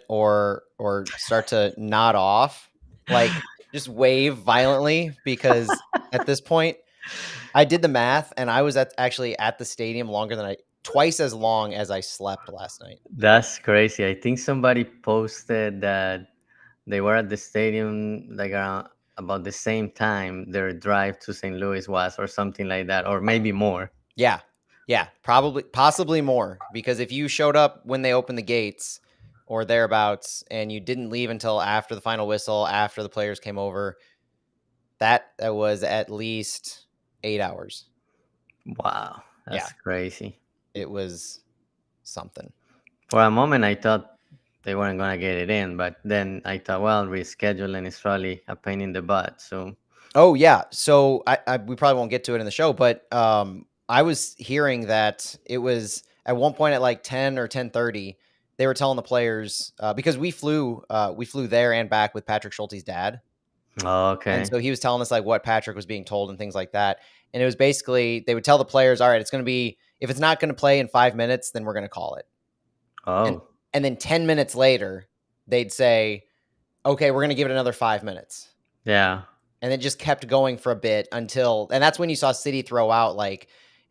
or start to nod off, like just wave violently, because at this point I did the math and I was actually at the stadium longer than twice as long as I slept last night. That's crazy. I think somebody posted that they were at the stadium like around about the same time their drive to St. Louis was, or something like that, or maybe more. Yeah. Yeah, probably possibly more, because if you showed up when they opened the gates or thereabouts and you didn't leave until after the final whistle, after the players came over, that was at least 8 hours. Wow, Yeah, that's crazy. it was something. For a moment, I thought they weren't gonna get it in, but then I thought, well, rescheduling is probably a pain in the butt. So, Oh yeah, so we probably won't get to it in the show, but I was hearing that it was at one point at like 10 or 10:30, they were telling the players, because we flew there and back with Patrick Schulte's dad. And okay, so he was telling us like what Patrick was being told and things like that. And it was basically they would tell the players, all right, it's going to be, if it's not going to play in 5 minutes, then we're going to call it. And oh, and then 10 minutes later, they'd say, okay, we're going to give it another 5 minutes. yeah, And it just kept going for a bit until, and that's when you saw City throw out like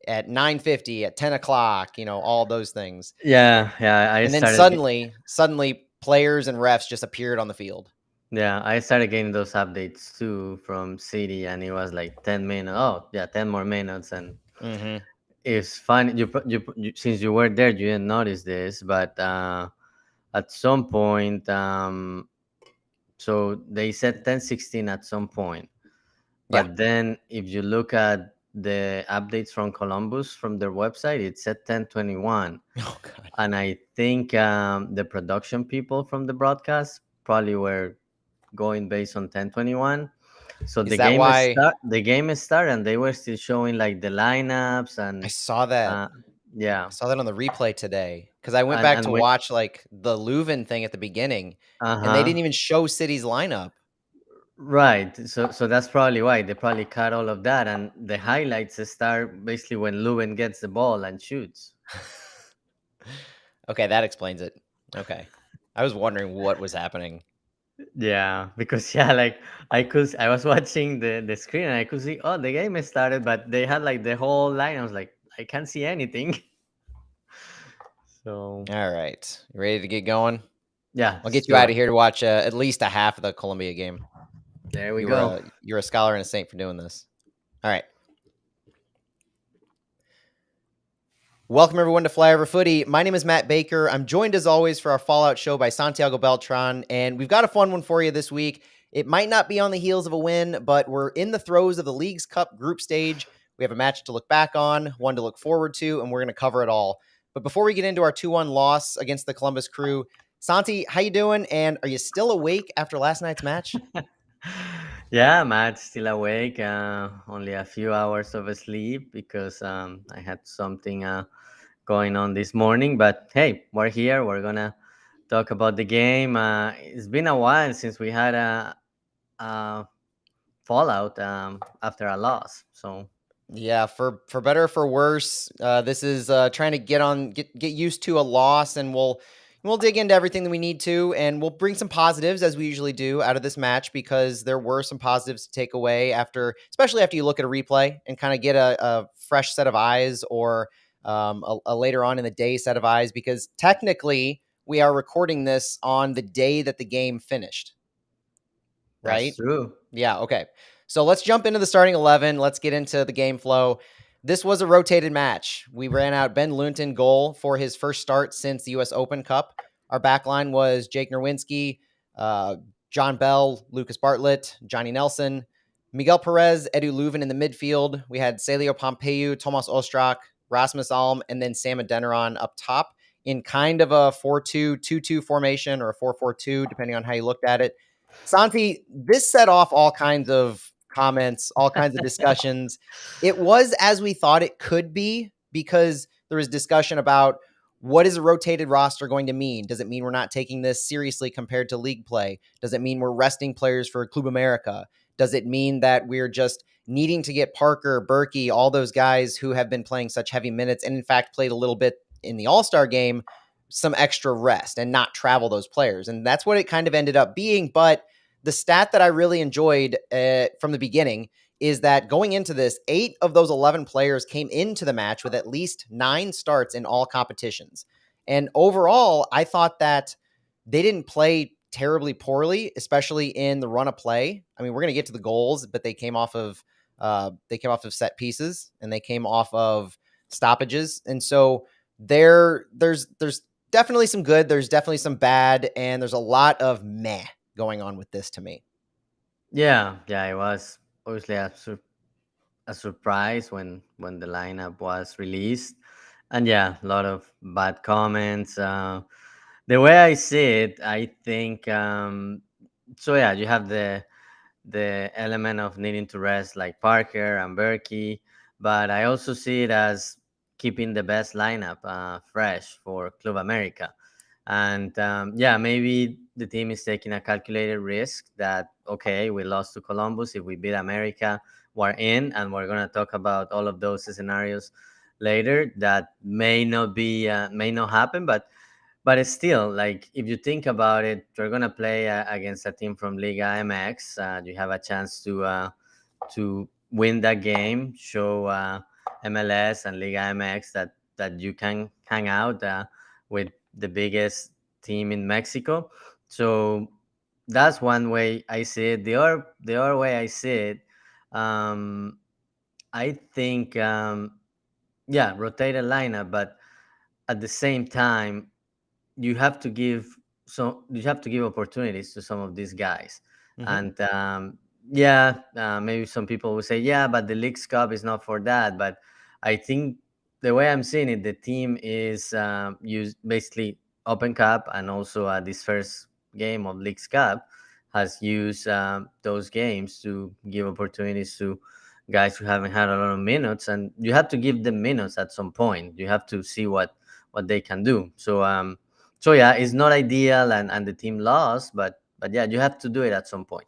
at 9:50, at 10 o'clock, all those things. yeah. I And then started, suddenly players and refs just appeared on the field. yeah, I started getting those updates too from City, and it was like 10 minutes. Oh, yeah, 10 more minutes, and Hmm. it's funny. Since you were there, you didn't notice this, but at some point, so they said 10:16 at some point. Yeah. But then if you look at the updates from Columbus from their website, it said 10:21. Oh God. And I think the production people from the broadcast probably were going based on 10:21. So Is that why the game is started, and they were still showing like the lineups I and saw that? uh, yeah, I saw that on the replay today because I went and back and to when watch like the Leuven thing at the beginning, and they uh-huh. didn't even show City's lineup. Right. So that's probably why they probably cut all of that, and the highlights start basically when Leuven gets the ball and shoots. Okay, that explains it. Okay. I was wondering what was happening. Yeah, because yeah, like I was watching the screen and I could see, oh, the game has started, but they had like the whole line. I was like, I can't see anything. So All right. You ready to get going? yeah, I'll let's get you do out it. of here to watch at least a half of the Columbia game. There we You're go. a you're a scholar and a saint for doing this. All right. Welcome everyone to Flyover Footy. My name is Matt Baker. I'm joined as always for our Fallout show by Santiago Beltran, and we've got a fun one for you this week. It might not be on the heels of a win, but we're in the throes of the League's Cup group stage. We have a match to look back on, one to look forward to, and we're going to cover it all. But before we get into our 2-1 loss against the Columbus Crew, Santi, how you doing? And are you still awake after last night's match? Yeah, Matt, still awake. Only a few hours of sleep because I had something going on this morning. But hey, we're here. We're gonna talk about the game. It's been a while since we had a fallout after a loss. So Yeah, for better or for worse, this is trying to get used to a loss, and we'll dig into everything that we need to, and we'll bring some positives as we usually do out of this match, because there were some positives to take away after, especially after you look at a replay and kind of get a fresh set of eyes, or a later on in the day set of eyes, because technically we are recording this on the day that the game finished, that's right? true. Yeah, okay. So let's jump into the starting 11. Let's get into the game flow. This was a rotated match. We ran out Ben Lunton goal for his first start since the U.S. Open Cup. Our back line was Jake Nerwinski, uh, John Bell, Lucas Bartlett, Johnny Nelson, Miguel Perez, Edu Leuven in the midfield. We had Celio Pompeu, Tomas Ostrak, Rasmus Alm, and then Sam Adeniran up top in kind of a 4-2-2-2 formation, or a 4-4-2, depending on how you looked at it. Santi, this set off all kinds of comments, all kinds of discussions. It was as we thought it could be, because there was discussion about what is a rotated roster going to mean? Does it mean we're not taking this seriously compared to league play? Does it mean we're resting players for Club America? Does it mean that we're just needing to get Parker, Berkey, all those guys who have been playing such heavy minutes and in fact played a little bit in the All-Star game some extra rest and not travel those players. And that's what it kind of ended up being. But the stat that I really enjoyed from the beginning is that going into this, 8 of those 11 players came into the match with at least 9 starts in all competitions. And overall, I thought that they didn't play terribly poorly, especially in the run of play. I mean, we're going to get to the goals, but they came off of set pieces and they came off of stoppages, and so there's definitely some good, there's definitely some bad, and there's a lot of meh going on with this to me. Yeah, yeah, it was obviously a surprise when the lineup was released, and yeah, a lot of bad comments. The way I see it, I think so. Yeah, you have the element of needing to rest like Parker and Berkey, but I also see it as keeping the best lineup fresh for Club America. And yeah, maybe the team is taking a calculated risk that, okay, we lost to Columbus. If we beat America, we're in. And we're going to talk about all of those scenarios later that may not happen. But it's still, like, if you think about it, you're gonna play against a team from Liga MX. You have a chance to win that game, show MLS and Liga MX that you can hang out with the biggest team in Mexico. So that's one way I see it. The other way I see it, um, I think, yeah, rotate a lineup, but at the same time you have to give you have to give opportunities to some of these guys. Mm-hmm. And yeah, maybe some people will say, yeah, but the Leagues Cup is not for that. But I think the way I'm seeing it, the team is used basically Open Cup, and also this first game of Leagues Cup has used those games to give opportunities to guys who haven't had a lot of minutes, and you have to give them minutes at some point. You have to see what they can do. So yeah, it's not ideal, and the team lost, but yeah, you have to do it at some point.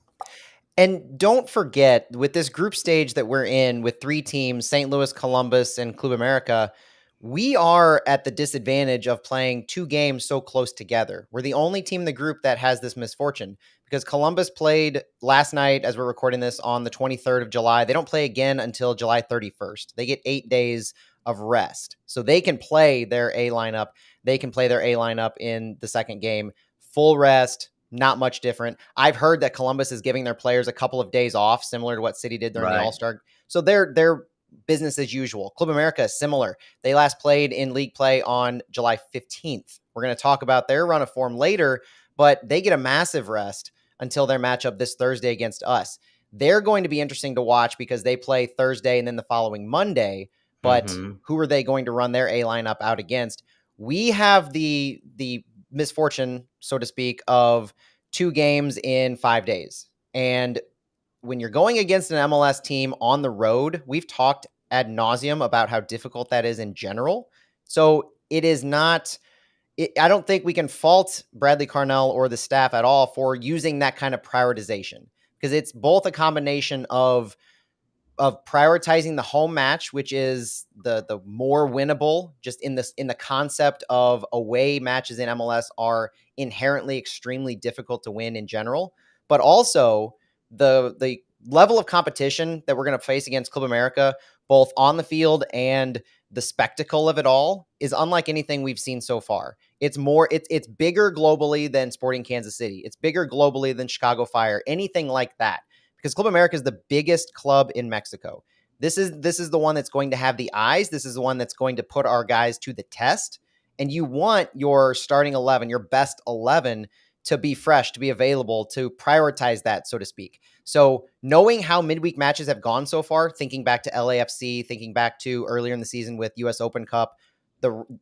And don't forget, with this group stage that we're in with 3 teams, St. Louis, Columbus, and Club America, we are at the disadvantage of playing 2 games so close together. We're the only team in the group that has this misfortune because Columbus played last night, as we're recording this, on the 23rd of July. They don't play again until July 31st. They get 8 days of rest. So they can play their A lineup. They can play their A lineup in the second game. Full rest, not much different. I've heard that Columbus is giving their players a couple of days off, similar to what City did during the Right. All-Star. So they're business as usual. Club America is similar. They last played in league play on July 15th. We're going to talk about their run of form later, but they get a massive rest until their matchup this Thursday against us. They're going to be interesting to watch because they play Thursday and then the following Monday. But Mm-hmm. who are they going to run their A lineup out against? We have the misfortune, so to speak, of 2 games in 5 days. And when you're going against an MLS team on the road, we've talked ad nauseum about how difficult that is in general. So it is not. I don't think we can fault Bradley Carnell or the staff at all for using that kind of prioritization because it's both a combination of prioritizing the home match, which is the more winnable, just in the concept of away matches in MLS are inherently extremely difficult to win in general, but also the level of competition that we're going to face against Club America, both on the field and the spectacle of it all, is unlike anything we've seen so far. It's bigger globally than Sporting Kansas City. It's bigger globally than Chicago Fire, anything like that, because Club America is the biggest club in Mexico. This is the one that's going to have the eyes. This is the one that's going to put our guys to the test. And you want your starting 11, your best 11, to be fresh, to be available, to prioritize that, so to speak. So knowing how midweek matches have gone so far, thinking back to LAFC, thinking back to earlier in the season with US Open Cup,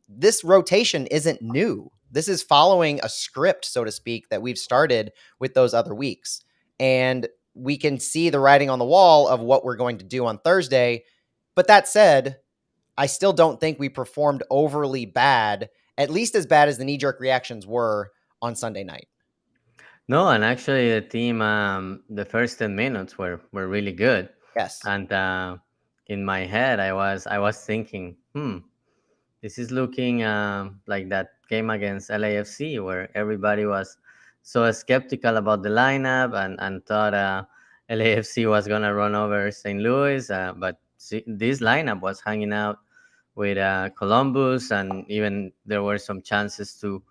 this rotation isn't new. This is following a script, so to speak, that we've started with those other weeks. And we can see the writing on the wall of what we're going to do on Thursday. But that said, I still don't think we performed overly bad, at least as bad as the knee jerk reactions were on Sunday night. No, and actually, the team, the first 10 minutes were really good. Yes. And in my head, I was thinking, this is looking like that game against LAFC, where everybody was so skeptical about the lineup and thought LAFC was gonna run over St. Louis, but this lineup was hanging out with Columbus, and even there were some chances to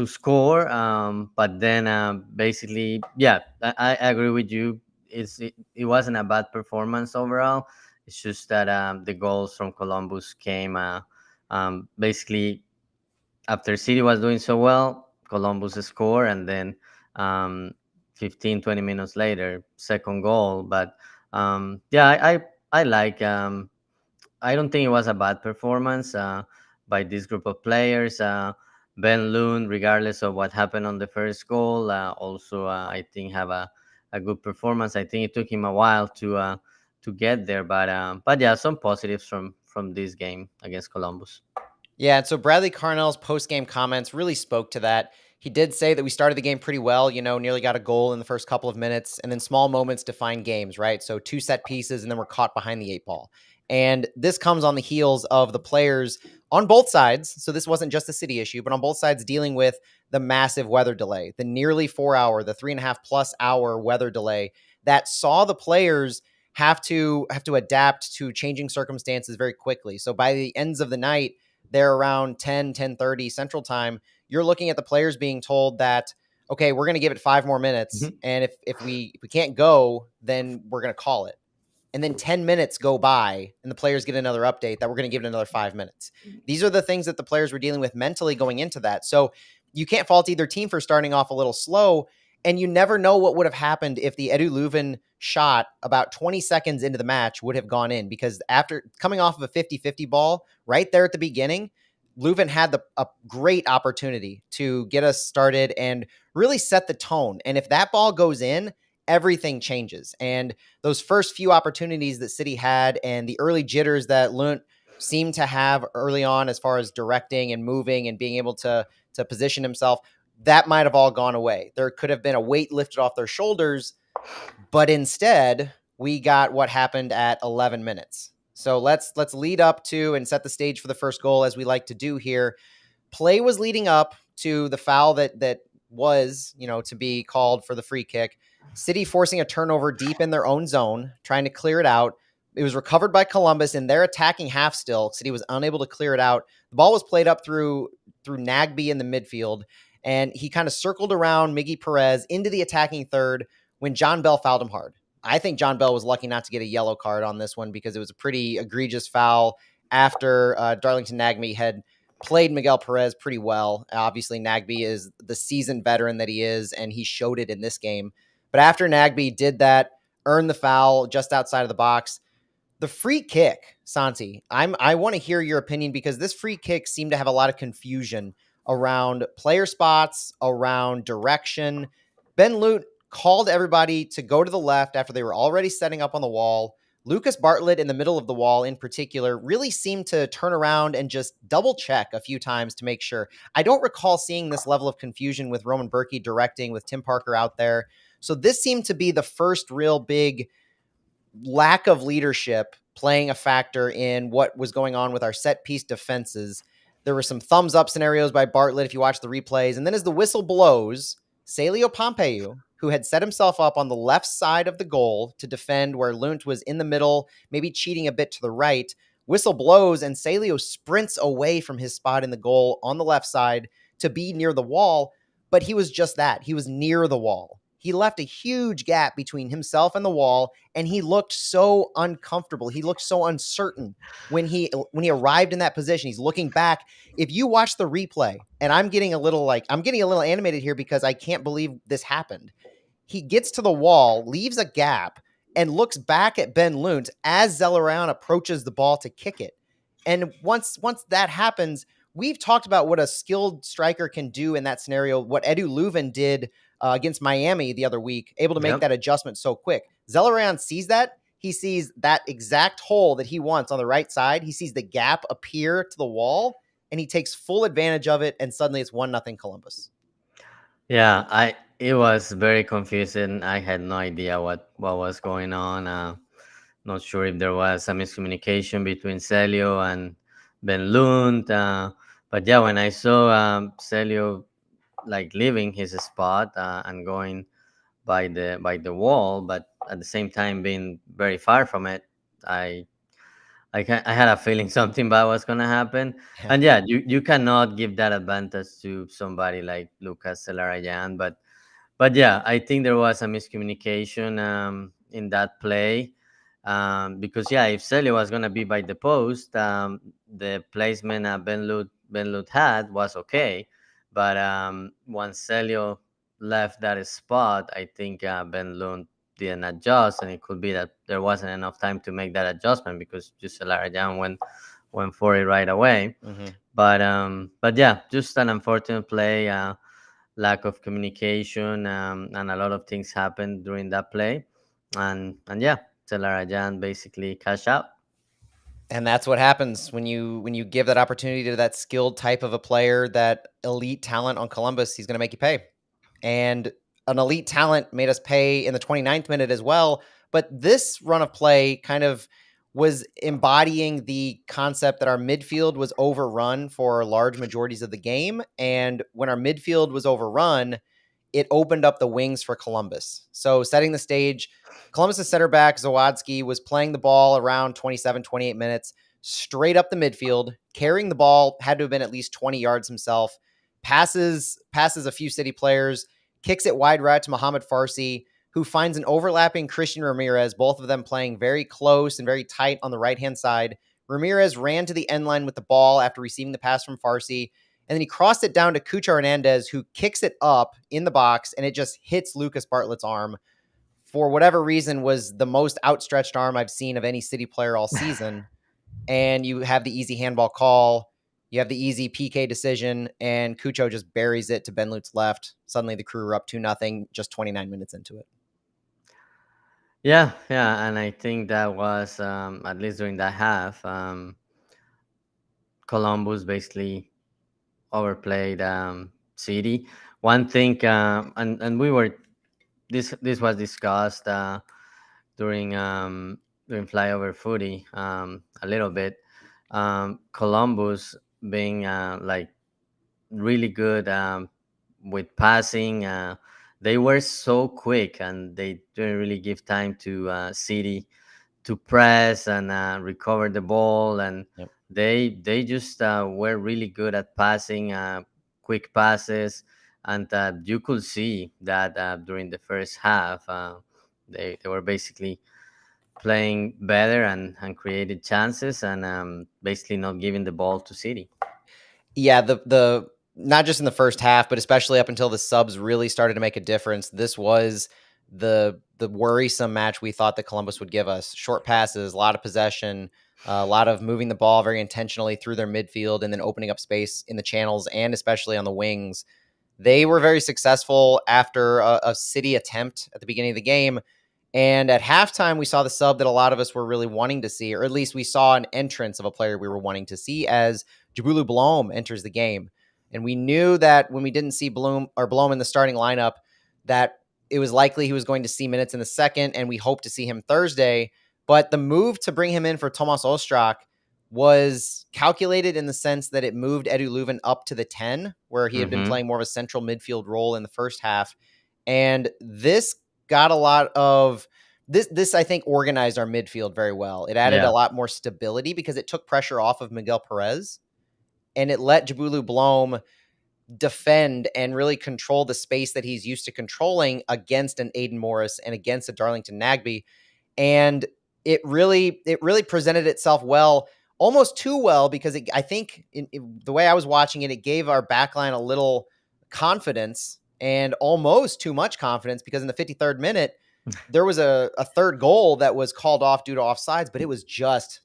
score. But then basically, yeah, I agree with you. It wasn't a bad performance overall. It's just that the goals from Columbus came basically after City was doing so well. Columbus scored, and then um, 15, 20 minutes later, second goal. But yeah, I like. I don't think it was a bad performance by this group of players. Ben Loon, regardless of what happened on the first goal, also I think have a good performance. I think it took him a while to get there, but yeah, some positives from this game against Columbus. Yeah, and so Bradley Carnell's post-game comments really spoke to that. He did say that we started the game pretty well, nearly got a goal in the first couple of minutes, and then small moments define games, right? So two set pieces, and then we're caught behind the eight ball. And this comes on the heels of the players on both sides. So this wasn't just a City issue, but on both sides dealing with the massive weather delay, the nearly 4 hour, the 3.5+ hour weather delay that saw the players have to adapt to changing circumstances very quickly. So by the ends of the night, they're around 10:30 Central Time, you're looking at the players being told that, okay, we're going to give it 5 more minutes, Mhm. and if we can't go, then we're going to call it. And then 10 minutes go by and the players get another update that we're going to give it another 5 minutes. These are the things that the players were dealing with mentally going into that. So you can't fault either team for starting off a little slow. And you never know what would have happened if the Edu Leuven shot about 20 seconds into the match would have gone in, because after coming off of a 50-50 ball right there at the beginning, Leuven had a great opportunity to get us started and really set the tone. And if that ball goes in, everything changes. And those first few opportunities that City had and the early jitters that Lund seemed to have early on as far as directing and moving and being able to position himself, that might have all gone away. There could have been a weight lifted off their shoulders, but instead we got what happened at 11 minutes. So let's lead up to and set the stage for the first goal, as we like to do here. Play was leading up to the foul that was, to be called for the free kick. City forcing a turnover deep in their own zone, trying to clear it out. It was recovered by Columbus, and they're attacking half still. City was unable to clear it out. The ball was played up through Nagby in the midfield, and he kind of circled around Miggy Perez into the attacking third when John Bell fouled him hard. I think John Bell was lucky not to get a yellow card on this one, because it was a pretty egregious foul after Darlington Nagby had played Miguel Perez pretty well. Obviously, Nagby is the seasoned veteran that he is, and he showed it in this game. But after Nagby did that, earned the foul just outside of the box, the free kick, Santi, I want to hear your opinion, because this free kick seemed to have a lot of confusion around player spots, around direction. Ben Lute called everybody to go to the left after they were already setting up on the wall. Lucas Bartlett in the middle of the wall in particular really seemed to turn around and just double check a few times to make sure. I don't recall seeing this level of confusion with Roman Berkey directing with Tim Parker out there. So this seemed to be the first real big lack of leadership playing a factor in what was going on with our set piece defenses. There were some thumbs up scenarios by Bartlett if you watch the replays. And then as the whistle blows, Celio Pompeu, who had set himself up on the left side of the goal to defend where Lunt was in the middle, maybe cheating a bit to the right, whistle blows and Celio sprints away from his spot in the goal on the left side to be near the wall. But he was just that. He was near the wall. He left a huge gap between himself and the wall, and he looked so uncomfortable. He looked so uncertain when he arrived in that position. He's looking back. If you watch the replay, and I'm getting a little animated here because I can't believe this happened. He gets to the wall, leaves a gap, and looks back at Ben Lunt as Zelarayan approaches the ball to kick it. And once that happens, we've talked about what a skilled striker can do in that scenario, what Edu Leuven did against Miami the other week, able to make Yep. that adjustment so quick. Zelarayan sees that. He sees that exact hole that he wants on the right side. He sees the gap appear to the wall, and he takes full advantage of it, and suddenly it's 1-0 Columbus. Yeah, I it was very confusing. I had no idea what was going on. Not sure if there was a miscommunication between Celio and Ben Lund. but yeah, when I saw Celio like leaving his spot and going by the wall, but at the same time being very far from it, I I had a feeling something bad was gonna happen. Yeah. And yeah, you cannot give that advantage to somebody like Lucas Celarayan, but yeah, I think there was a miscommunication in that play, because yeah, if Celio was gonna be by the post, the placement Ben Lut had was okay, but once Celio left that spot, I think Ben Lut didn't adjust, and it could be that there wasn't enough time to make that adjustment because just Celarayan went for it right away. Hmm. But yeah, just an unfortunate play. Lack of communication, and a lot of things happened during that play, and yeah, Telarajan basically cash out. And that's what happens when you give that opportunity to that skilled type of a player, that elite talent on Columbus, he's going to make you pay. And an elite talent made us pay in the 29th minute as well. But this run of play kind of was embodying the concept that our midfield was overrun for large majorities of the game. And when our midfield was overrun, it opened up the wings for Columbus. So setting the stage, Columbus's center back, Zawadzki, was playing the ball around 27, 28 minutes, straight up the midfield, carrying the ball, had to have been at least 20 yards himself, passes a few City players, kicks it wide right to Mohamed Farsi, who finds an overlapping Christian Ramirez, both of them playing very close and very tight on the right-hand side. Ramirez ran to the end line with the ball after receiving the pass from Farsi, and then he crossed it down to Cucho Hernandez, who kicks it up in the box, and it just hits Lucas Bartlett's arm. For whatever reason, was the most outstretched arm I've seen of any City player all season. And you have the easy handball call. You have the easy PK decision, and Cucho just buries it to Ben Lutz left. Suddenly the crew are up 2-0, just 29 minutes into it. Yeah, yeah, and I think that was at least during that half, Columbus basically overplayed City. One thing, and we were this was discussed during during flyover footy a little bit. Columbus being like really good with passing. They were so quick, and they didn't really give time to City to press and recover the ball. And Yep. they just were really good at passing, quick passes, and you could see that during the first half, they were basically playing better and created chances, and basically not giving the ball to City. Yeah, the not just in the first half, but especially up until the subs really started to make a difference. This was the worrisome match we thought that Columbus would give us. Short passes, a lot of possession, a lot of moving the ball very intentionally through their midfield, and then opening up space in the channels and especially on the wings. They were very successful after a City attempt at the beginning of the game. And at halftime, we saw the sub that a lot of us were really wanting to see, or at least we saw an entrance of a player we were wanting to see as Jabulu Blom enters the game. And we knew that when we didn't see Blom in the starting lineup, that it was likely he was going to see minutes in the second, and we hoped to see him Thursday. But the move to bring him in for Tomas Ostrak was calculated in the sense that it moved Edu Leuven up to the 10, where he had been Hmm. playing more of a central midfield role in the first half. And this got a lot of this I think organized our midfield very well. It added a Yeah. lot more stability because it took pressure off of Miguel Perez, and it let Jabulu Blom defend and really control the space that he's used to controlling against an Aiden Morris and against a Darlington Nagby. And it really presented itself well, almost too well, because I think the way I was watching it, it gave our backline a little confidence, and almost too much confidence, because in the 53rd minute there was a third goal that was called off due to offsides, but it was just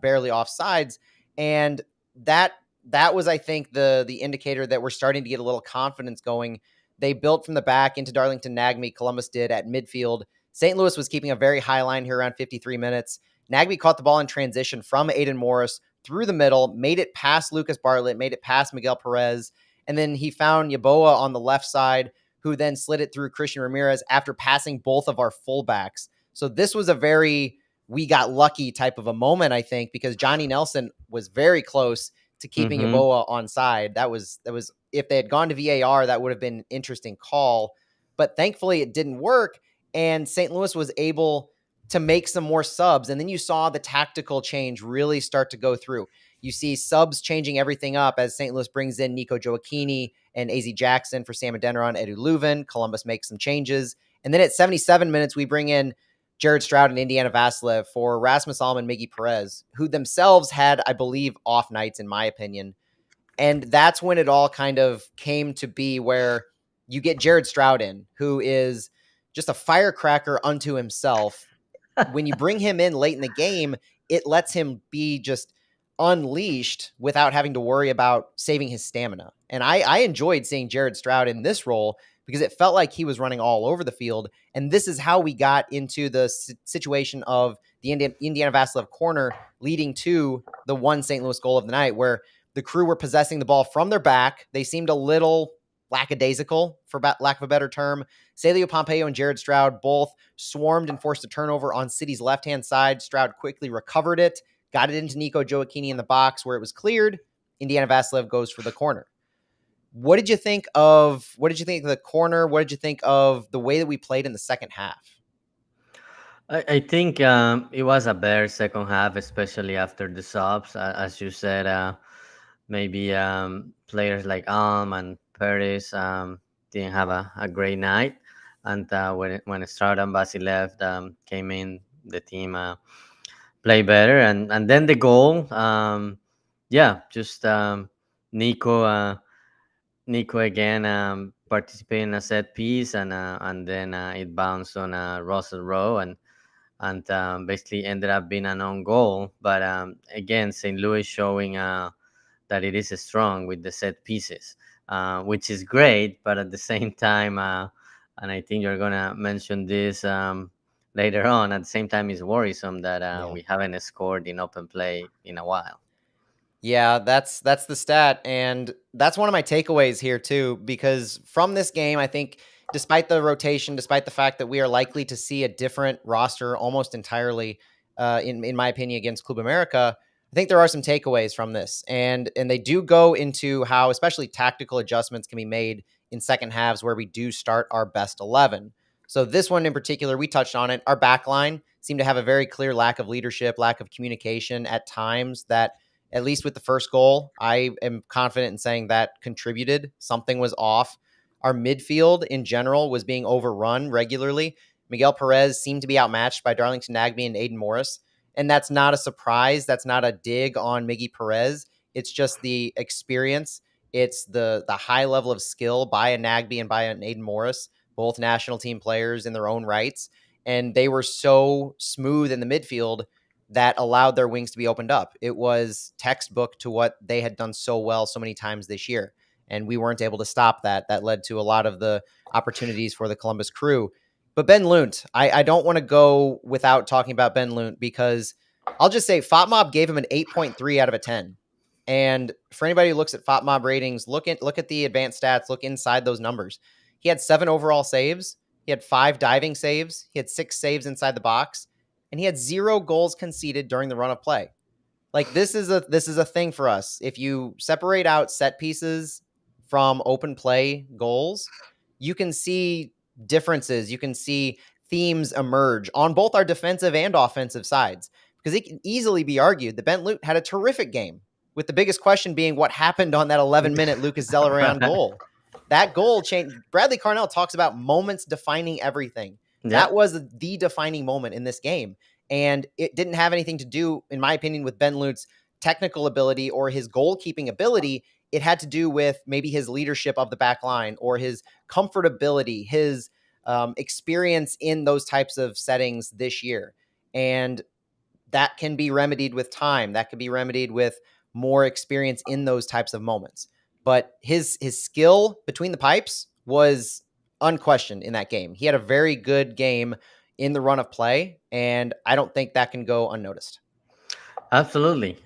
barely offsides. And that that was, I think, the indicator that we're starting to get a little confidence going. They built from the back into Darlington Nagby. Columbus did at midfield. St. Louis was keeping a very high line here around 53 minutes. Nagby caught the ball in transition from Aiden Morris through the middle, made it past Lucas Bartlett, made it past Miguel Perez, and then he found Yaboa on the left side, who then slid it through Christian Ramirez after passing both of our fullbacks. So this was a very we got lucky type of a moment, I think, because Johnny Nelson was very close to keeping Mm-hmm. Yeboah on side. That was if they had gone to VAR, that would have been an interesting call. But thankfully, it didn't work, and St. Louis was able to make some more subs. And then you saw the tactical change really start to go through. You see subs changing everything up as St. Louis brings in Nico Joachini and AZ Jackson for Sam Adeniran, Edu Leuven. Columbus makes some changes. And then at 77 minutes, we bring in Jared Stroud and Indiana Vasilev for Rasmus Alm and Miggy Perez, who themselves had, I believe, off nights, in my opinion. And that's when it all kind of came to be where you get Jared Stroud in, who is just a firecracker unto himself. When you bring him in late in the game, it lets him be just unleashed without having to worry about saving his stamina. And I enjoyed seeing Jared Stroud in this role because it felt like he was running all over the field. And this is how we got into the situation of the Indiana Vasilev corner leading to the one St. Louis goal of the night, where the Crew were possessing the ball from their back. They seemed a little lackadaisical, for lack of a better term. Celio Pompeo and Jared Stroud both swarmed and forced a turnover on City's left-hand side. Stroud quickly recovered it, got it into Nico Joachini in the box where it was cleared. Indiana Vasilev goes for the corner. What did you think of the corner? What did you think of the way that we played in the second half? I think it was a better second half, especially after the subs. As you said, maybe players like Alm and Perez didn't have a great night. And when Stroud and Basilev came in, the team played better. And then the goal, yeah, just Nico. Nico again participated in a set piece, and then it bounced on Russell Rowe, and basically ended up being an own goal. But again, St. Louis showing that it is strong with the set pieces, which is great. But at the same time, and I think you're gonna mention this later on. At the same time, it's worrisome that Yeah. we haven't scored in open play in a while. Yeah, that's the stat, and that's one of my takeaways here too. Because from this game, I think, despite the rotation, despite the fact that we are likely to see a different roster almost entirely, in my opinion, against Club America, I think there are some takeaways from this, and they do go into how, especially tactical adjustments can be made in second halves where we do start our best 11. So this one in particular, we touched on it. Our back line seemed to have a very clear lack of leadership, lack of communication at times that, at least with the first goal, I am confident in saying that contributed. Something was off. Our midfield in general was being overrun regularly. Miguel Perez seemed to be outmatched by Darlington Nagbe and Aiden Morris. And that's not a surprise. That's not a dig on Miggy Perez. It's just the experience. It's the high level of skill by a Nagbe and by an Aiden Morris, both national team players in their own rights. And they were so smooth in the midfield that allowed their wings to be opened up. It was textbook to what they had done so well so many times this year. And we weren't able to stop that. That led to a lot of the opportunities for the Columbus Crew. But Ben Lunt, I don't want to go without talking about Ben Lunt, because I'll just say FOTMob gave him an 8.3 out of a 10. And for anybody who looks at FOTMob ratings, look at the advanced stats, look inside those numbers. He had 7 overall saves. He had 5 diving saves. He had 6 saves inside the box, and he had 0 goals conceded during the run of play. Like, this is a thing for us. If you separate out set pieces from open play goals, you can see differences. You can see themes emerge on both our defensive and offensive sides, because it can easily be argued that Ben Lute had a terrific game, with the biggest question being what happened on that 11-minute Lucas Zelarayan goal. That goal changed. Bradley Carnell talks about moments defining everything. Yeah. That was the defining moment in this game. And it didn't have anything to do, in my opinion, with Ben Lute's technical ability or his goalkeeping ability. It had to do with maybe his leadership of the back line, or his comfortability, his experience in those types of settings this year. And that can be remedied with time. That could be remedied with more experience in those types of moments. But his skill between the pipes was unquestioned in that game. He had a very good game in the run of play, and I don't think that can go unnoticed. Absolutely.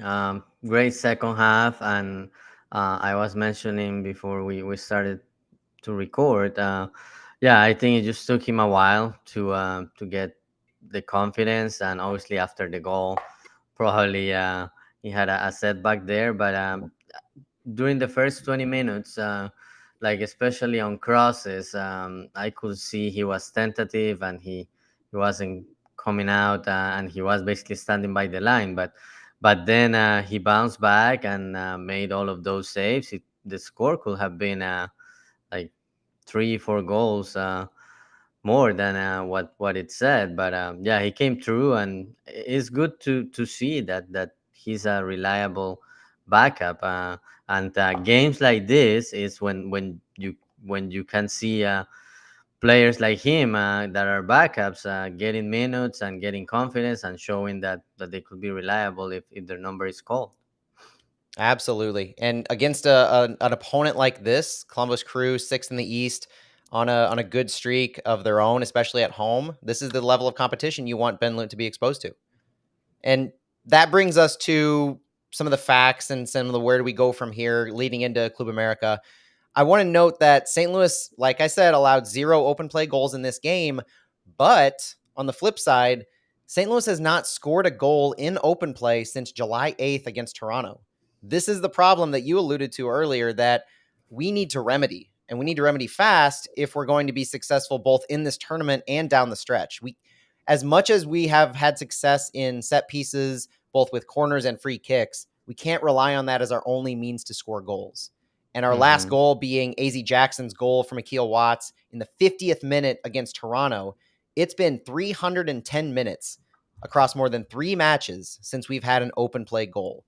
Great second half. And I was mentioning before we started to record, yeah, I think it just took him a while to get the confidence. And obviously, after the goal, probably he had a setback there. But during the first 20 minutes, like especially on crosses, I could see he was tentative and he wasn't coming out, and he was basically standing by the line. But then he bounced back and made all of those saves. The score could have been like 3 4 goals more than what it said. But yeah, he came through, and it's good to see that he's a reliable backup. And games like this is when you can see players like him that are backups getting minutes and getting confidence and showing that they could be reliable if their number is called. Absolutely. And against an opponent like this, Columbus Crew, sixth in the East, on a good streak of their own, especially at home, this is the level of competition you want Ben Lunt to be exposed to. And that brings us to some of the facts and some of the where do we go from here leading into Club America. I want to note that St. Louis, like I said, allowed 0 open play goals in this game. But on the flip side, St. Louis has not scored a goal in open play since July 8th against Toronto. This is the problem that you alluded to earlier that we need to remedy, and we need to remedy fast if we're going to be successful both in this tournament and down the stretch. As much as we have had success in set pieces, both with corners and free kicks, we can't rely on that as our only means to score goals. And our last Hmm. goal being AZ Jackson's goal from Akil Watts in the 50th minute against Toronto. It's been 310 minutes across more than 3 matches since we've had an open play goal.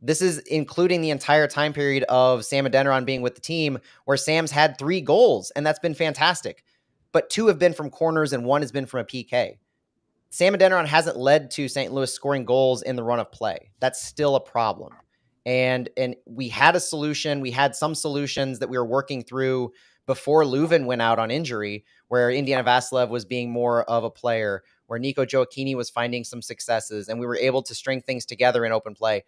This is including the entire time period of Sam Adeniran being with the team, where Sam's had 3 goals, and that's been fantastic. But 2 have been from corners and 1 has been from a PK. Sam Adeniran hasn't led to St. Louis scoring goals in the run of play. That's still a problem. And we had a solution. We had some solutions that we were working through before Leuven went out on injury, where Indiana Vasilev was being more of a player, where Nico Gioacchini was finding some successes, and we were able to string things together in open play.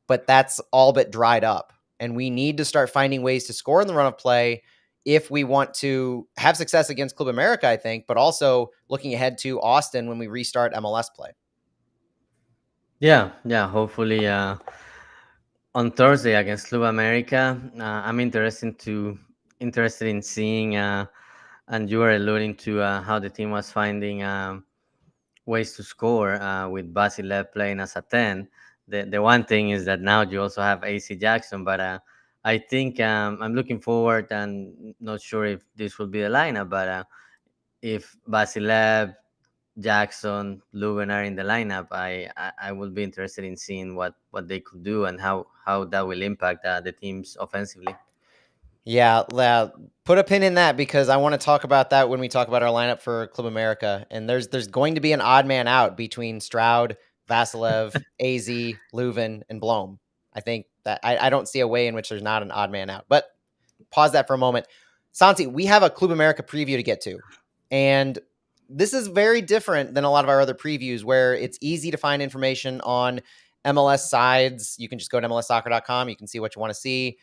But that's all but dried up. And we need to start finding ways to score in the run of play if we want to have success against Club America, I think, but also looking ahead to Austin when we restart MLS play. Yeah, yeah. Hopefully, on Thursday against Club America, I'm interested in seeing. And you were alluding to how the team was finding ways to score with Basilev playing as a 10. The one thing is that now you also have AC Jackson, but I think I'm looking forward and not sure if this will be the lineup, but if Basilev, Jackson, Leuven are in the lineup, I will be interested in seeing what they could do and how that will impact the teams offensively. Yeah, put a pin in that because I want to talk about that when we talk about our lineup for Club America. And there's going to be an odd man out between Stroud, Vasilev, AZ, Leuven, and Blom. I think that I don't see a way in which there's not an odd man out. But pause that for a moment. Santi, we have a Club America preview to get to. And this is very different than a lot of our other previews where it's easy to find information on MLS sides. You can just go to MLSsoccer.com. You can see what you want to see.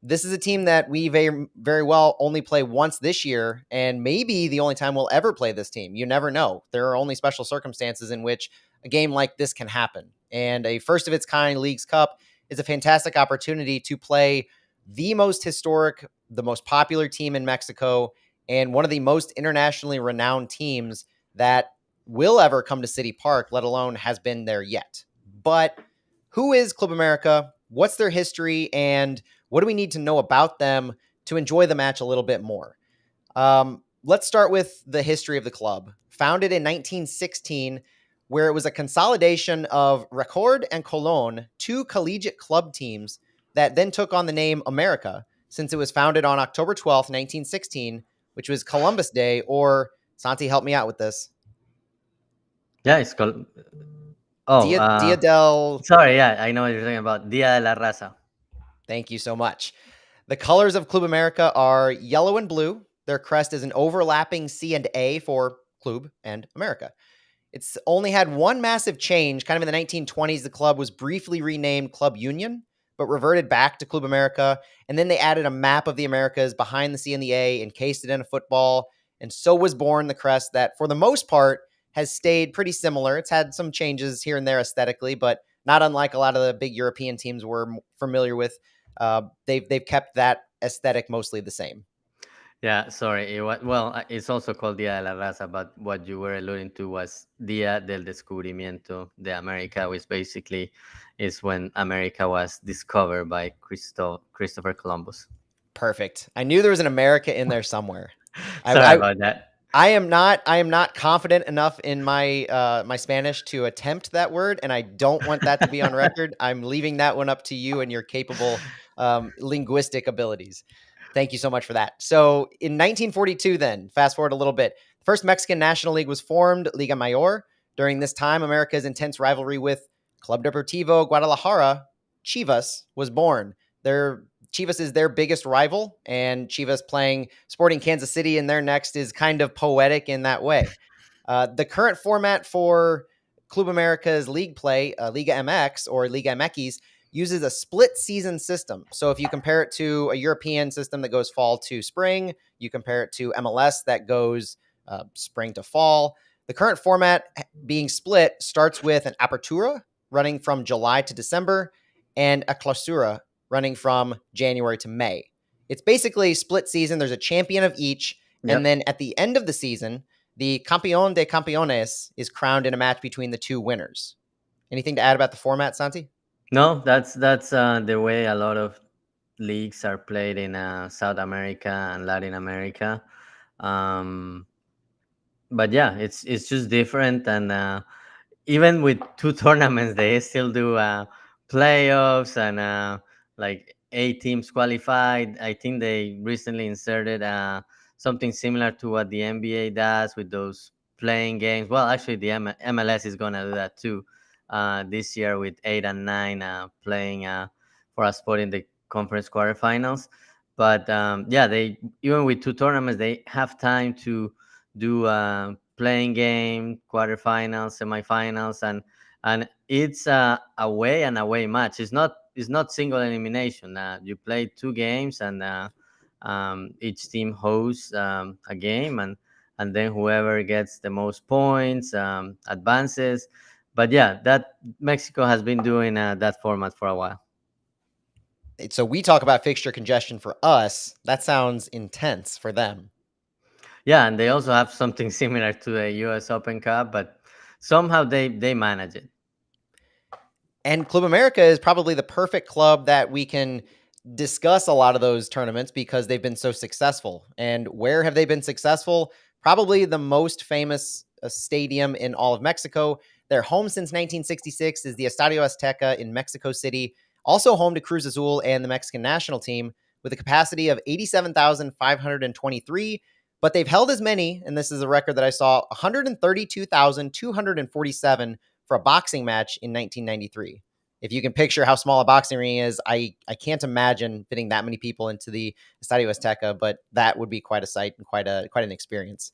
This is a team that we very, very well only play once this year, and maybe the only time we'll ever play this team. You never know. There are only special circumstances in which a game like this can happen. And a first of its kind Leagues Cup is a fantastic opportunity to play the most historic, the most popular team in Mexico, and one of the most internationally renowned teams that will ever come to City Park, let alone has been there yet. But who is Club America? What's their history? And what do we need to know about them to enjoy the match a little bit more? Let's start with the history of the club. Founded in 1916, where it was a consolidation of Record and Colon, 2 collegiate club teams that then took on the name America, since it was founded on October 12th, 1916, which was Columbus Day, or Santi, help me out with this. Yeah, it's called. Oh, Dia del. sorry. Yeah, I know what you're talking about. Dia de la Raza. Thank you so much. The colors of Club America are yellow and blue. Their crest is an overlapping C and A for Club and America. It's only had one massive change. Kind of in the 1920s, the club was briefly renamed Club Union, but reverted back to Club America. And then they added a map of the Americas behind the C and the A, encased it in a football. And so was born the crest that, for the most part, has stayed pretty similar. It's had some changes here and there aesthetically, but not unlike a lot of the big European teams we're familiar with. They've kept that aesthetic mostly the same. Yeah, sorry. Well, it's also called Dia de la Raza, but what you were alluding to was Dia del Descubrimiento de América, which basically is when America was discovered by Christopher Columbus. Perfect. I knew there was an America in there somewhere. I, Sorry I about that. I am not confident enough in my Spanish to attempt that word, and I don't want that to be on record. I'm leaving that one up to you and your capable linguistic abilities. Thank you so much for that. So in 1942, then fast forward a little bit, the first Mexican National League was formed, Liga Mayor. During this time, America's intense rivalry with Club Deportivo Guadalajara, Chivas, was born. Their Chivas is their biggest rival, and Chivas playing Sporting Kansas City in their next is kind of poetic in that way. The current format for Club America's league play, Liga MX or Liga MX, uses a split season system. So if you compare it to a European system that goes fall to spring, you compare it to MLS that goes spring to fall. The current format being split starts with an apertura running from July to December and a clausura running from January to May. It's basically split season. There's a champion of each. And Yep. then at the end of the season, the campeón de campeones is crowned in a match between the two winners. Anything to add about the format, Santi? No, that's the way a lot of leagues are played in South America and Latin America. Um, but yeah, it's just different, and even with two tournaments, they still do playoffs and like 8 teams qualified. I think they recently inserted something similar to what the NBA does with those playing games. Well, actually, the MLS is gonna do that too this year with 8 and 9 playing for a spot in the conference quarterfinals. But yeah, they even with two tournaments, they have time to do playing game, quarterfinals, semifinals, and it's a away and away match. It's not single elimination. You play two games, and each team hosts a game, and then whoever gets the most points advances. But yeah, that Mexico has been doing that format for a while. So we talk about fixture congestion for us. That sounds intense for them. Yeah, and they also have something similar to the U.S. Open Cup, but somehow they manage it. And Club America is probably the perfect club that we can discuss a lot of those tournaments because they've been so successful. And where have they been successful? Probably the most famous stadium in all of Mexico. Their home since 1966 is the Estadio Azteca in Mexico City, also home to Cruz Azul and the Mexican national team with a capacity of 87,523. But they've held as many, and this is a record that I saw, 132,247 for a boxing match in 1993. If you can picture how small a boxing ring is, I can't imagine fitting that many people into the Estadio Azteca, but that would be quite a sight and quite an experience.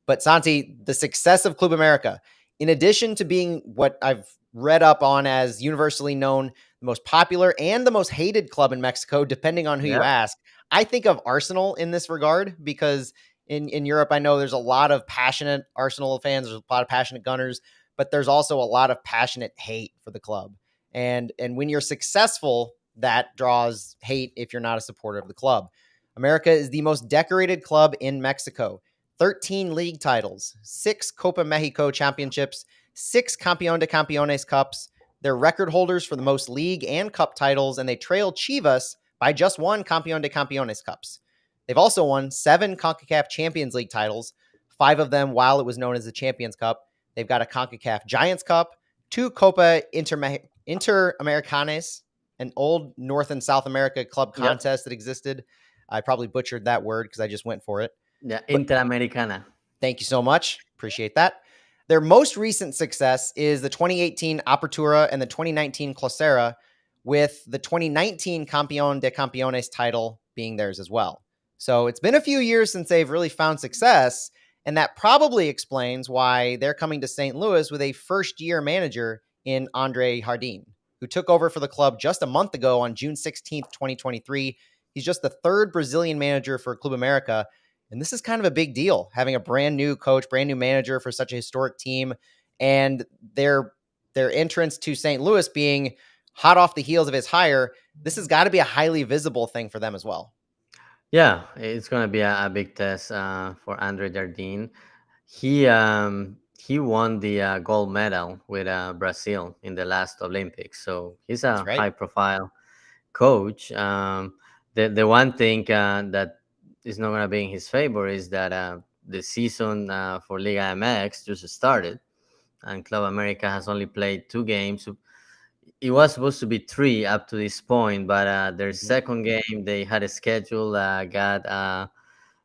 But Santi, the success of Club America, in addition to being what I've read up on as universally known, the most popular and the most hated club in Mexico, depending on who you Yeah. ask, I think of Arsenal in this regard because in Europe, I know there's a lot of passionate Arsenal fans, there's a lot of passionate Gunners, but there's also a lot of passionate hate for the club. And when you're successful, that draws hate if you're not a supporter of the club. America is the most decorated club in Mexico. 13 league titles, 6 Copa Mexico championships, 6 Campeón de Campeones cups. They're record holders for the most league and cup titles, and they trail Chivas by just one Campeón de Campeones cups. They've also won 7 CONCACAF Champions League titles, 5 of them while it was known as the Champions Cup. They've got a CONCACAF Giants Cup, 2 Copa Interamericanes, an old North and South America club Yep. contest that existed. I probably butchered that word because I just went for it. Yeah, But Interamericana. thank you so much. Appreciate that. Their most recent success is the 2018 Apertura and the 2019 Clausura, with the 2019 Campeón de Campeones title being theirs as well. So it's been a few years since they've really found success, and that probably explains why they're coming to St. Louis with a first-year manager in Andre Jardin, who took over for the club just a month ago on June 16th, 2023. He's just the third Brazilian manager for Club America, and this is kind of a big deal, having a brand new coach, brand new manager for such a historic team, and their entrance to St. Louis being hot off the heels of his hire. this has got to be a highly visible thing for them as well. Yeah, it's gonna be a big test for Andre Jardine. He won the gold medal with Brazil in the last Olympics, so he's That's a right. high profile coach. The one thing that is not gonna be in his favor is that the season for Liga MX just started, and Club America has only played 2 games. It was supposed to be three up to this point, but their Mhm. second game they had a schedule got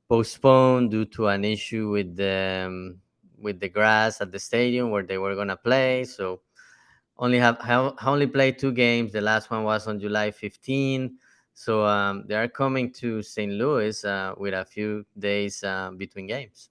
postponed due to an issue with the grass at the stadium where they were gonna play. So have only played 2 games. The last one was on July 15. So they are coming to St. Louis with a few days between games.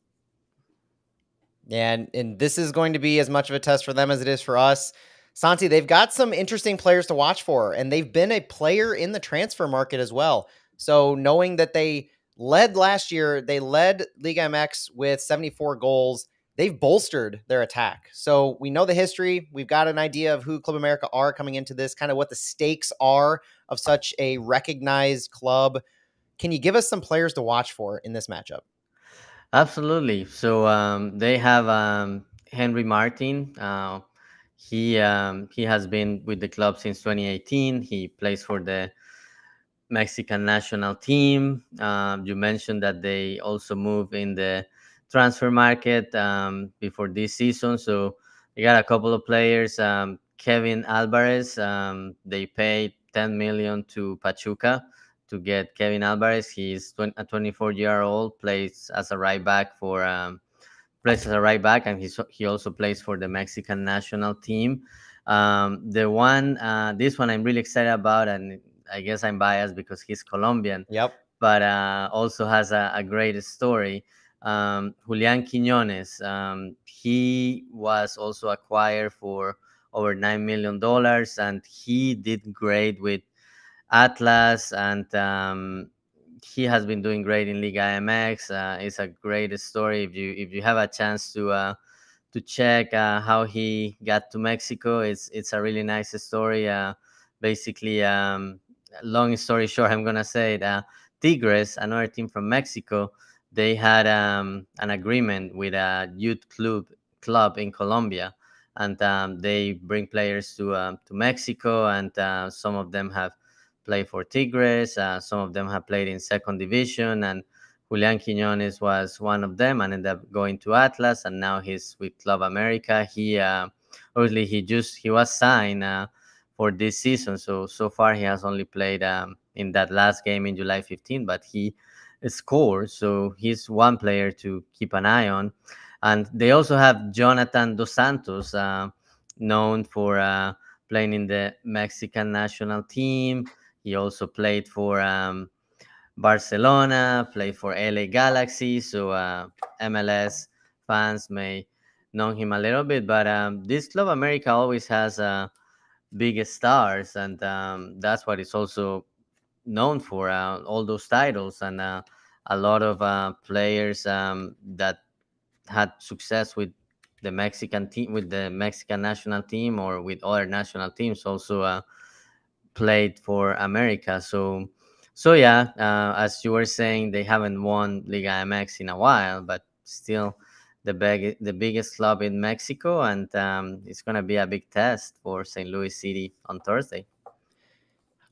Yeah, and this is going to be as much of a test for them as it is for us. Santi, they've got some interesting players to watch for, and they've been a player in the transfer market as well. So knowing that they led last year, they led Liga MX with 74 goals. They've bolstered their attack. So we know the history. We've got an idea of who Club America are coming into this, kind of what the stakes are of such a recognized club. Can you give us some players to watch for in this matchup? Absolutely. So they have Henry Martin. He has been with the club since 2018. He plays for the Mexican national team. You mentioned that they also move in the transfer market before this season. So they got a couple of players. Kevin Alvarez. They paid 10 million to Pachuca to get Kevin Alvarez. He's a 24-year-old. Plays as a right back, and he also plays for the Mexican national team. This one I'm really excited about, and I guess I'm biased because he's Colombian, Yep. but also has a great story. Julian Quiñones, he was also acquired for over $9 million, and he did great with Atlas, and he has been doing great in Liga MX. It's a great story. If you have a chance to check how he got to Mexico, it's a really nice story. Basically, long story short, I'm gonna say it. Tigres, another team from Mexico, they had an agreement with a youth club in Colombia, and they bring players to Mexico, and some of them have played for Tigres. Some of them have played in second division, and Julian Quiñones was one of them and ended up going to Atlas, and now he's with Club America. He obviously he was signed for this season, so far he has only played in that last game in July 15, but he scored, so he's one player to keep an eye on. And they also have Jonathan Dos Santos, known for playing in the Mexican national team. He also played for Barcelona, played for LA Galaxy, so MLS fans may know him a little bit. But this Club America always has big stars, and that's what it's also known for, all those titles, and a lot of players that had success with the Mexican team, with the Mexican national team, or with other national teams, also played for America. So yeah, as you were saying, they haven't won Liga MX in a while, but still the biggest club in Mexico, and it's gonna be a big test for St. Louis City on Thursday.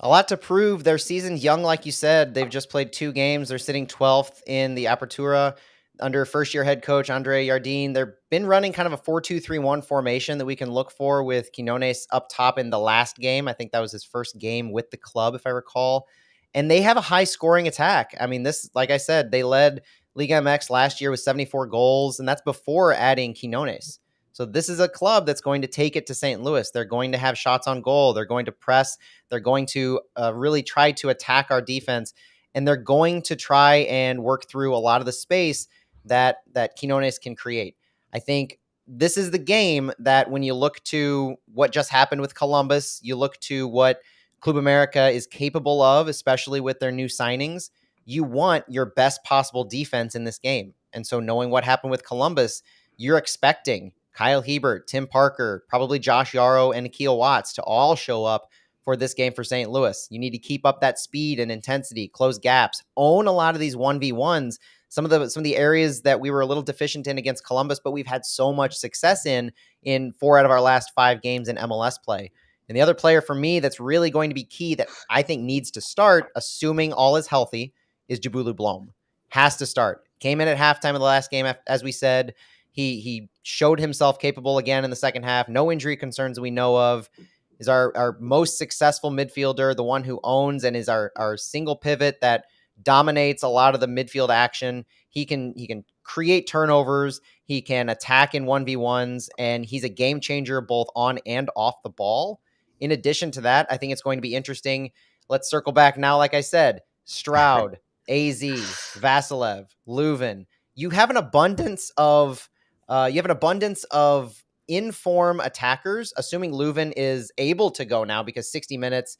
A lot to prove. Their season's young, like you said. They've just played 2 games. They're sitting 12th in the Apertura under first year head coach Andre Jardine. They've been running kind of a 4-2-3-1 formation that we can look for with Quinones up top in the last game. I think that was his first game with the club, if I recall. And they have a high scoring attack. I mean, this, like I said, they led Liga MX last year with 74 goals, and that's before adding Quinones. So this is a club that's going to take it to St. Louis. They're going to have shots on goal. They're going to press. They're going to really try to attack our defense, and they're going to try and work through a lot of the space that Quinones can create. I think this is the game that when you look to what just happened with Columbus, you look to what Club America is capable of, especially with their new signings. You want your best possible defense in this game. And so knowing what happened with Columbus, you're expecting Kyle Hebert, Tim Parker, probably Josh Yarrow, and Akil Watts to all show up for this game for St. Louis. You need to keep up that speed and intensity, close gaps, own a lot of these 1v1s. Some of the areas that we were a little deficient in against Columbus, but we've had so much success in 4 out of our last 5 games in MLS play. And the other player for me that's really going to be key that I think needs to start, assuming all is healthy, is Jabulu Blom. Has to start. Came in at halftime of the last game, as we said. He showed himself capable again in the second half. No injury concerns we know of. Is our most successful midfielder, the one who owns and is our single pivot that dominates a lot of the midfield action. He can create turnovers. He can attack in 1v1s, and he's a game changer both on and off the ball. In addition to that, I think it's going to be interesting. Let's circle back now, like I said, Stroud, AZ, Vasilev, Leuven. You have an abundance of in-form attackers, assuming Leuven is able to go now because 60 minutes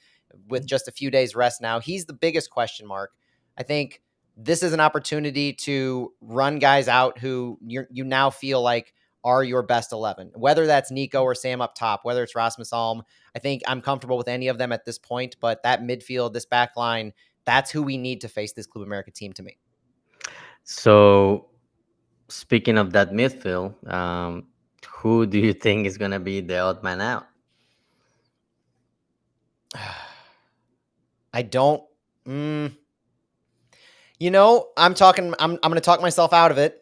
with just a few days rest now. He's the biggest question mark. I think this is an opportunity to run guys out who you now feel like are your best 11, whether that's Nico or Sam up top, whether it's Rasmus Alm. I think I'm comfortable with any of them at this point, but that midfield, this back line, that's who we need to face this Club America team to me. So, speaking of that midfield, who do you think is going to be the odd man out? I don't. Mm, I'm talking. I'm going to talk myself out of it.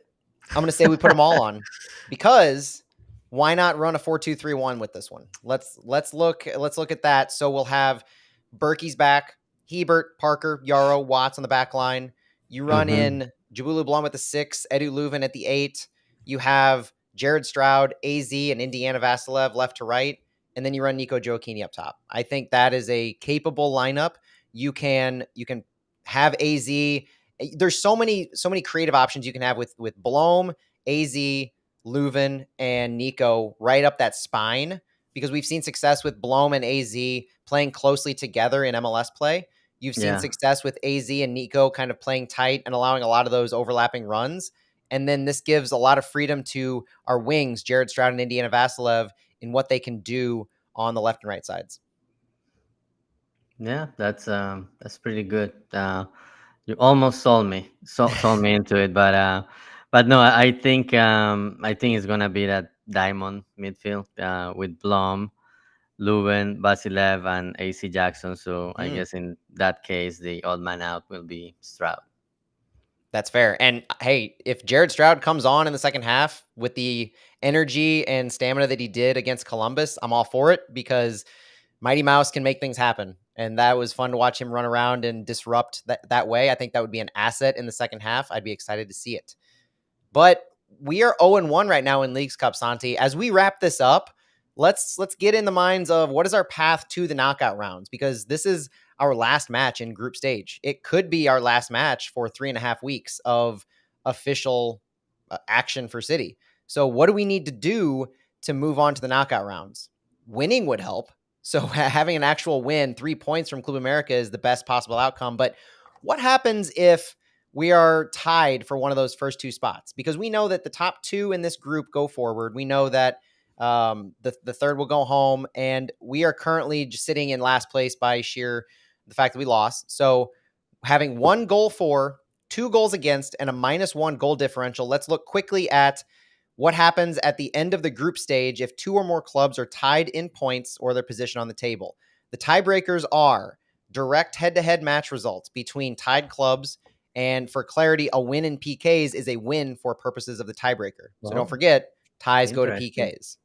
I'm going to say we put them all on because why not run a 4-2-3-1 with this one? Let's look at that. So we'll have Berkey's back, Hebert, Parker, Yarrow, Watts on the back line. You run Mm-hmm. in Jabulu Blum at the 6, Edu Leuven at the 8. You have Jared Stroud, AZ, and Indiana Vasilev left to right, and then you run Nico Gioacchini up top. I think that is a capable lineup. You can have AZ. There's so many creative options you can have with Blom, AZ, Leuven, and Nico right up that spine because we've seen success with Blom and AZ playing closely together in MLS play. You've seen Yeah. success with AZ and Nico kind of playing tight and allowing a lot of those overlapping runs. And then this gives a lot of freedom to our wings, Jared Stroud and Indiana Vasilev, in what they can do on the left and right sides. Yeah, that's pretty good. You almost sold me into it, but no, I think it's gonna be that diamond midfield with Blom, Leuven, Basilev, and AC Jackson. So I Mm. guess in that case, the odd man out will be Stroud. That's fair. And hey, if Jared Stroud comes on in the second half with the energy and stamina that he did against Columbus, I'm all for it because Mighty Mouse can make things happen. And that was fun to watch him run around and disrupt that way. I think that would be an asset in the second half. I'd be excited to see it. But we are 0-1 right now in Leagues Cup, Santi. As we wrap this up, let's get in the minds of what is our path to the knockout rounds, because this is our last match in group stage. It could be our last match for 3.5 weeks of official action for City. So what do we need to do to move on to the knockout rounds? Winning would help. So having an actual win, 3 points from Club America is the best possible outcome. But what happens if we are tied for one of those first 2 spots? Because we know that the top 2 in this group go forward. We know that the third will go home, and we are currently just sitting in last place by sheer the fact that we lost. So having 1 goal for, 2 goals against, and a -1 goal differential, let's look quickly at what happens at the end of the group stage if 2 or more clubs are tied in points or their position on the table. The tiebreakers are direct head-to-head match results between tied clubs, and for clarity, a win in PKs is a win for purposes of the tiebreaker. So don't Well, forget, ties go to interesting. PKs.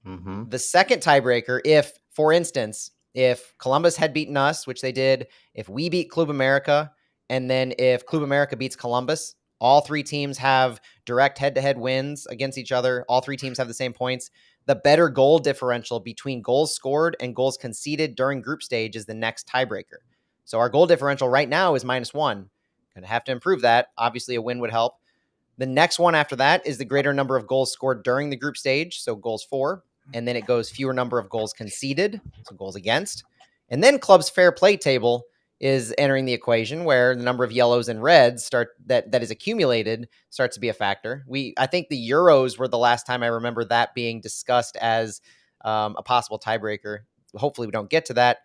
Mm-hmm. The second tiebreaker, if, for instance, if Columbus had beaten us, which they did, if we beat Club America, and then if Club America beats Columbus, all 3 teams have direct head-to-head wins against each other. All 3 teams have the same points. The better goal differential between goals scored and goals conceded during group stage is the next tiebreaker. So our goal differential right now is -1. Going to have to improve that. Obviously, a win would help. The next one after that is the greater number of goals scored during the group stage, so goals for, and then it goes fewer number of goals conceded, so goals against. And then club's fair play table is entering the equation where the number of yellows and reds that is accumulated starts to be a factor. I think the Euros were the last time I remember that being discussed as a possible tiebreaker. Hopefully we don't get to that.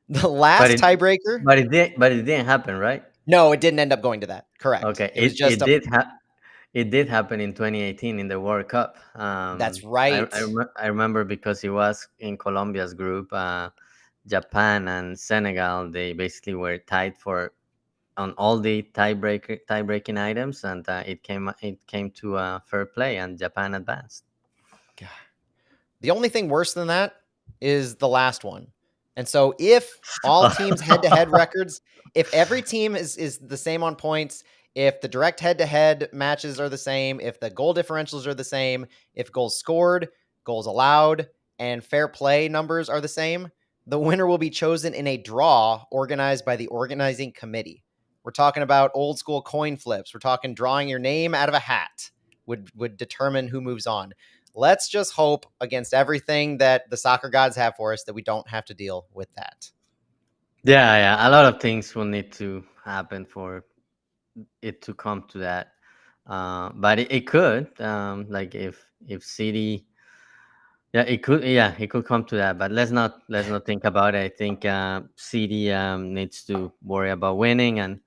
The But last it tiebreaker, but it didn't happen, right? no, it didn't end up going to that. Correct. Okay, It was just a it did happen in 2018 in the World Cup. that's right. I remember because it was in Colombia's group. Japan and Senegal, they basically were tied for on all the tie breaking items, and it came to fair play, and Japan advanced. The only thing worse than that is the last one. And so if all teams head to head records, if every team is the same on points, if the direct head to head matches are the same, if the goal differentials are the same, if goals scored, goals allowed, and fair play numbers are the same, the winner will be chosen in a draw organized by the organizing committee. We're talking about old school coin flips. We're talking drawing your name out of a hat would determine who moves on. Let's just hope against everything that the soccer gods have for us that we don't have to deal with that. Yeah, yeah, a lot of things will need to happen for it to come to that. But it could, like if City, yeah, it could, yeah, it could come to that. But let's not think about it. I think City needs to worry about winning, and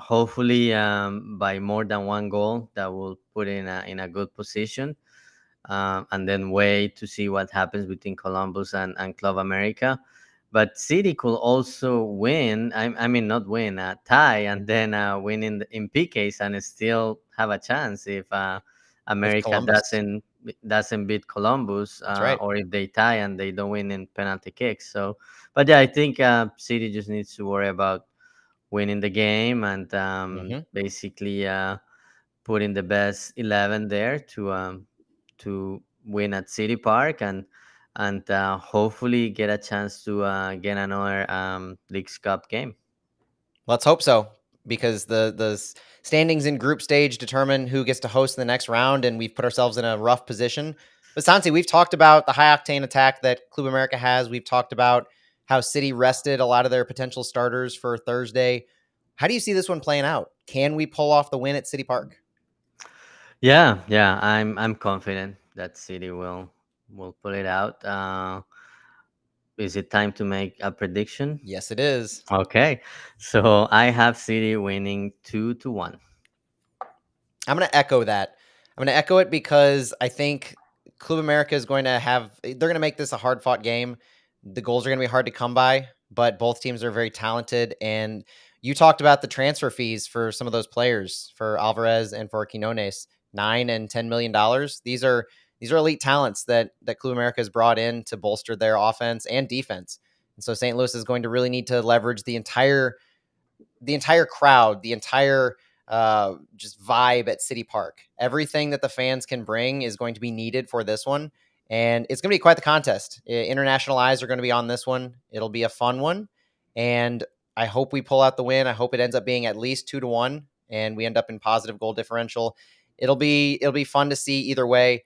hopefully by more than one goal that will put in a good position, and then wait to see what happens between Columbus and Club America. But City could also win. I mean, not win, tie, and then win in PKs and still have a chance if With America Columbus. doesn't beat Columbus, That's right. or if they tie and they don't win in penalty kicks. So, but yeah, I think City just needs to worry about winning the game and basically putting the best 11 there to win at City Park and hopefully get a chance to get another Leagues Cup game. Let's hope so, because the standings in group stage determine who gets to host the next round, and we've put ourselves in a rough position. But Santi, we've talked about the high octane attack that Club America has. We've talked about how City rested a lot of their potential starters for Thursday. How do you see this one playing out? Can we pull off the win at City Park? Yeah, yeah, I'm confident that City will pull it out. Is it time to make a prediction? Yes, it is. Okay, so I have City winning 2-1. I'm going to echo that. I'm going to echo it because I think Club America is going to they're going to make this a hard fought game. The goals are going to be hard to come by, but both teams are very talented. And you talked about the transfer fees for some of those players, for Alvarez and for Quinones, $9 and $10 million. These are elite talents that Club America has brought in to bolster their offense and defense. And so St. Louis is going to really need to leverage the entire crowd, the entire just vibe at City Park. Everything that the fans can bring is going to be needed for this one. And it's going to be quite the contest. International eyes are going to be on this one. It'll be a fun one. And I hope we pull out the win. I hope it ends up being at least 2-1 and we end up in positive goal differential. It'll be fun to see either way.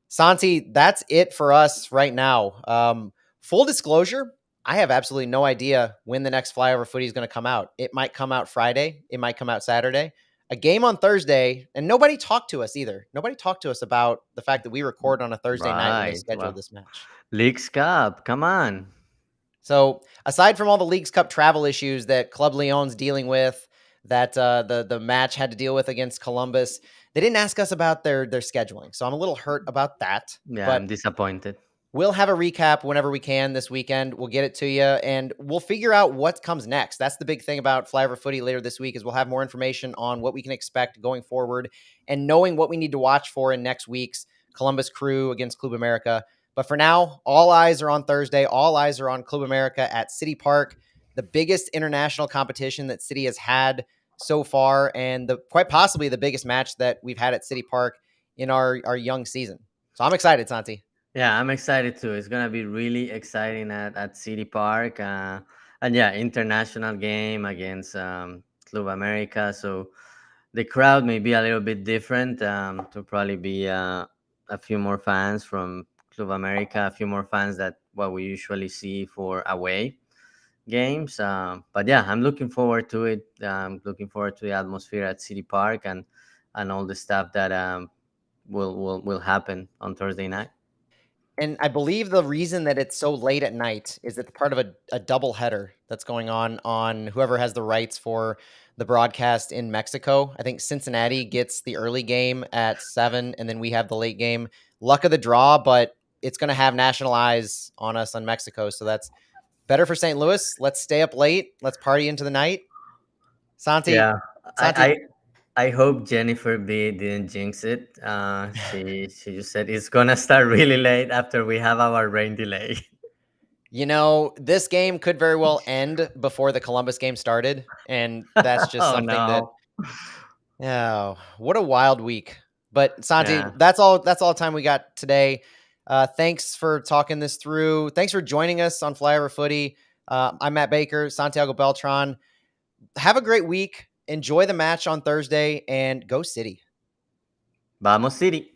Santi, that's it for us right now. Full disclosure, I have absolutely no idea when the next flyover footy is going to come out. It might come out Friday. It might come out Saturday. A game on Thursday, and nobody talked to us either. Nobody talked to us about the fact that we record on a Thursday night when they Right. scheduled Well, this match. Leagues Cup, come on. So, aside from all the Leagues Cup travel issues that Club Leon's dealing with, that the match had to deal with against Columbus, they didn't ask us about their scheduling. So I'm a little hurt about that. Yeah, But I'm disappointed. we'll have a recap whenever we can this weekend. We'll get it to you, and we'll figure out what comes next. That's the big thing about Flyover Footy later this week is we'll have more information on what we can expect going forward and knowing what we need to watch for in next week's Columbus Crew against Club America. But for now, all eyes are on Thursday. All eyes are on Club America at City Park, the biggest international competition that City has had so far, and quite possibly the biggest match that we've had at City Park in our young season. So I'm excited, Santi. Yeah, I'm excited too. It's gonna be really exciting at City Park, and yeah, international game against Club America. So the crowd may be a little bit different. To probably be a few more fans from Club America, a few more fans that what we usually see for away games. But yeah, I'm looking forward to it. Looking forward to the atmosphere at City Park and all the stuff that will happen on Thursday night. And I believe the reason that it's so late at night is it's part of a double header that's going on whoever has the rights for the broadcast in Mexico. I think Cincinnati gets the early game at 7, and then we have the late game. Luck of the draw, but it's going to have national eyes on us on Mexico, so that's better for St. Louis. Let's stay up late. Let's party into the night. Santi, Yeah, I Santi, I hope Jennifer B didn't jinx it. She just said it's gonna start really late after we have our rain delay. this game could very well end before the Columbus game started, and that's just Oh something that. no! Oh, what a wild week. But Santi, Yeah, that's all the time we got today. Thanks for talking this through. Thanks for joining us on Flyover Footy. I'm Matt Baker, Santiago Beltran. Have a great week. Enjoy the match on Thursday and go City. vamos City.